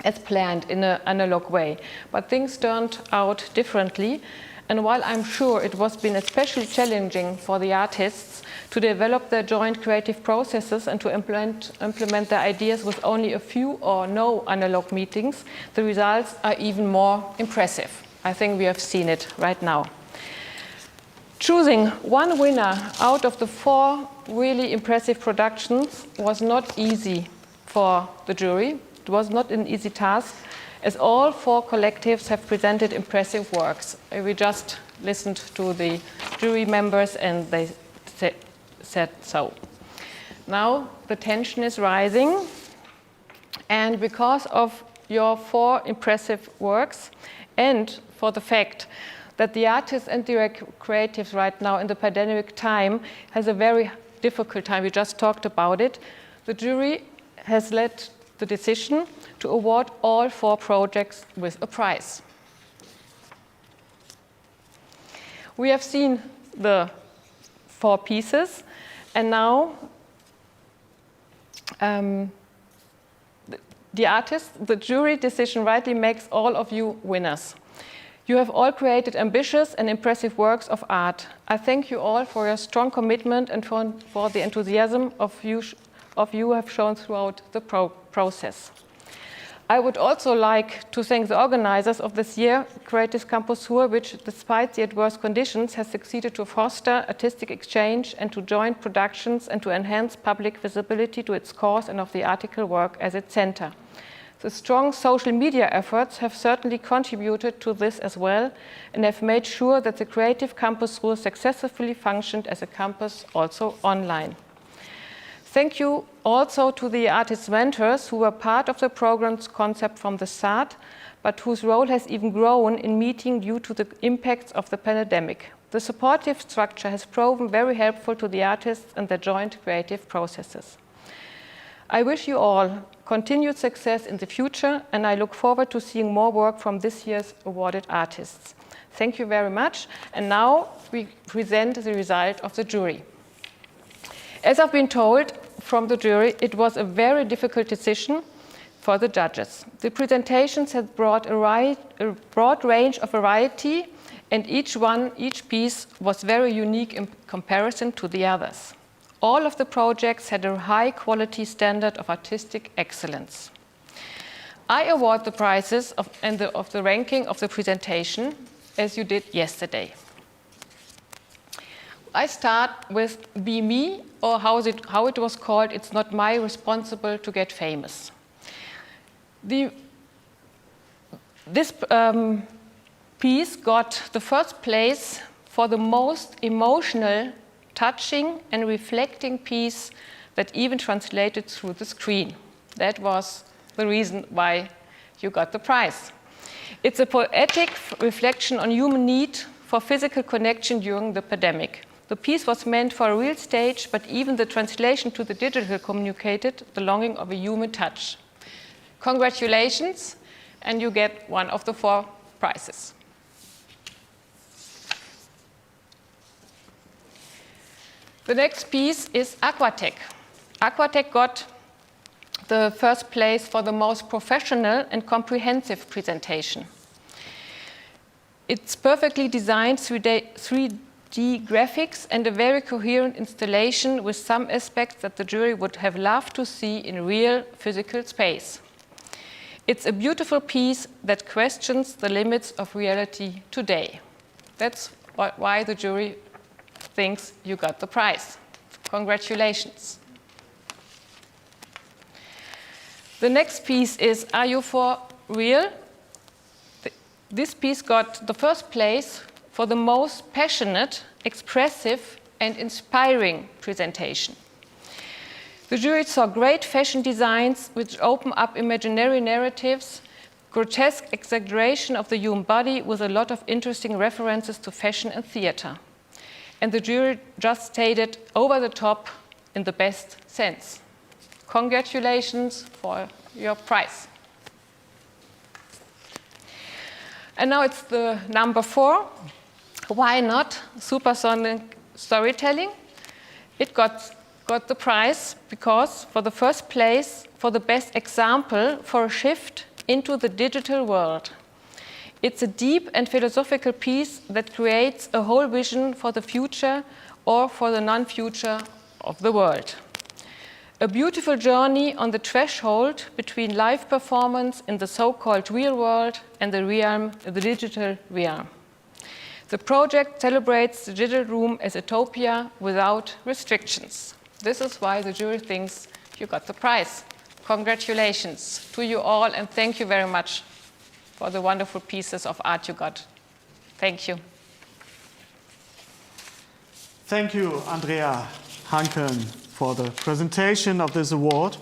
as planned in an analog way. But things turned out differently. And while I'm sure it was been especially challenging for the artists to develop their joint creative processes and to implement their ideas with only a few or no analog meetings, the results are even more impressive. I think we have seen it right now. Choosing one winner out of the 4 really impressive productions was not easy for the jury. It was not an easy task, as all 4 collectives have presented impressive works. We just listened to the jury members, and they said so. Now the tension is rising, and because of your 4 impressive works, and for the fact that the artists and the creatives right now in the pandemic time has a very difficult time, we just talked about it, the jury has led the decision to award all 4 projects with a prize. We have seen the 4 pieces, and now the artists, the jury decision rightly makes all of you winners. You have all created ambitious and impressive works of art. I thank you all for your strong commitment and for the enthusiasm of you have shown throughout the process. I would also like to thank the organizers of this year, Creative Campus Ruhr, which, despite the adverse conditions, has succeeded to foster artistic exchange and to joint productions and to enhance public visibility to its cause and of the article work as its center. The strong social media efforts have certainly contributed to this as well, and have made sure that the Creative Campus Ruhr successfully functioned as a campus also online. Thank you also to the artist mentors who were part of the program's concept from the start, but whose role has even grown in meeting due to the impacts of the pandemic. The supportive structure has proven very helpful to the artists and their joint creative processes. I wish you all continued success in the future, and I look forward to seeing more work from this year's awarded artists. Thank you very much, and now we present the result of the jury. As I've been told from the jury, it was a very difficult decision for the judges. The presentations had brought a broad range of variety, and each piece was very unique in comparison to the others. All of the projects had a high quality standard of artistic excellence. I award the prizes of the ranking of the presentation, as you did yesterday. I start with Be Me, or how it was called, It's Not My Responsible to Get Famous. This piece got the first place for the most emotional, touching and reflecting piece that even translated through the screen. That was the reason why you got the prize. It's a poetic reflection on human need for physical connection during the pandemic. The piece was meant for a real stage, but even the translation to the digital communicated the longing of a human touch. Congratulations, and you get one of the 4 prizes. The next piece is Aquatech. Aquatech got the first place for the most professional and comprehensive presentation. It's perfectly designed 3D graphics and a very coherent installation with some aspects that the jury would have loved to see in real physical space. It's a beautiful piece that questions the limits of reality today. That's why the jury thinks you got the prize. Congratulations. The next piece is Are You For Real? This piece got the first place for the most passionate, expressive, and inspiring presentation. The jury saw great fashion designs which open up imaginary narratives, grotesque exaggeration of the human body with a lot of interesting references to fashion and theater. And the jury just stated over the top in the best sense. Congratulations for your prize. And now it's the number 4. Why not supersonic storytelling? It got the prize because for the first place for the best example for a shift into the digital world. It's a deep and philosophical piece that creates a whole vision for the future or for the non-future of the world. A beautiful journey on the threshold between live performance in the so-called real world and the digital realm. The project celebrates the digital room as utopia without restrictions. This is why the jury thinks you got the prize. Congratulations to you all, and thank you very much for the wonderful pieces of art you got. Thank you. Thank you, Andrea Hanken, for the presentation of this award.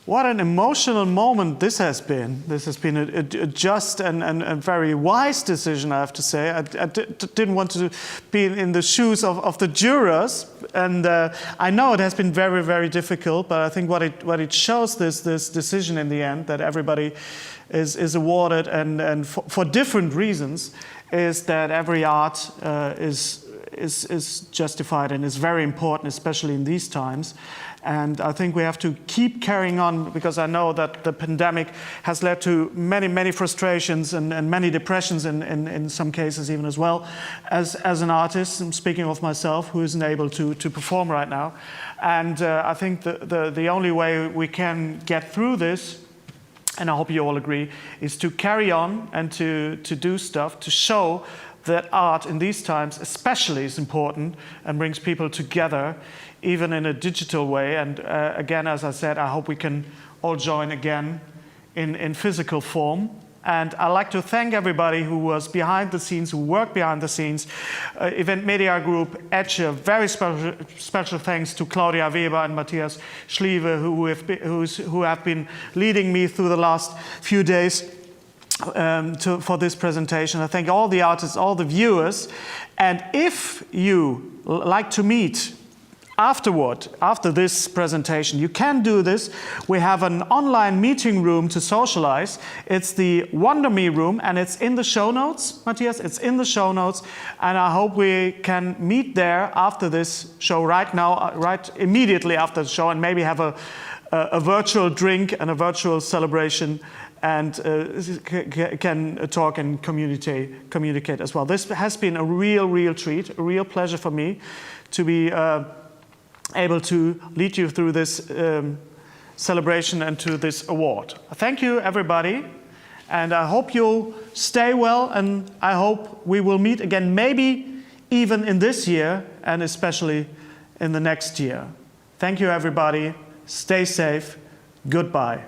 What an emotional moment this has been. This has been a just and very wise decision, I have to say. I didn't want to be in the shoes of the jurors, and I know it has been very, very difficult, but I think what it shows this decision in the end, that everybody is awarded and for different reasons, is that every art is justified and is very important, especially in these times. And I think we have to keep carrying on, because I know that the pandemic has led to many, many frustrations and many depressions in some cases even as well. As an artist, I'm speaking of myself, who isn't able to perform right now. And I think the only way we can get through this, and I hope you all agree, is to carry on and to do stuff, to show that art in these times especially is important and brings people together, even in a digital way. And again, as I said, I hope we can all join again in physical form. And I'd like to thank everybody who was behind the scenes, who worked behind the scenes. Event Media Group, Etche, very special thanks to Claudia Weber and Matthias Schliewe, who have been leading me through the last few days for this presentation. I thank all the artists, all the viewers. And if you like to meet after this presentation, you can do this. We have an online meeting room to socialize. It's the Wonder Me room, and it's in the show notes, Matthias. It's in the show notes, and I hope we can meet there after this show right now, right immediately after the show, and maybe have a virtual drink and a virtual celebration, and can talk and communicate as well. This has been a real treat, a real pleasure for me to be able to lead you through this celebration and to this award. Thank you, everybody. And I hope you'll stay well, and I hope we will meet again, maybe even in this year, and especially in the next year. Thank you, everybody. Stay safe. Goodbye.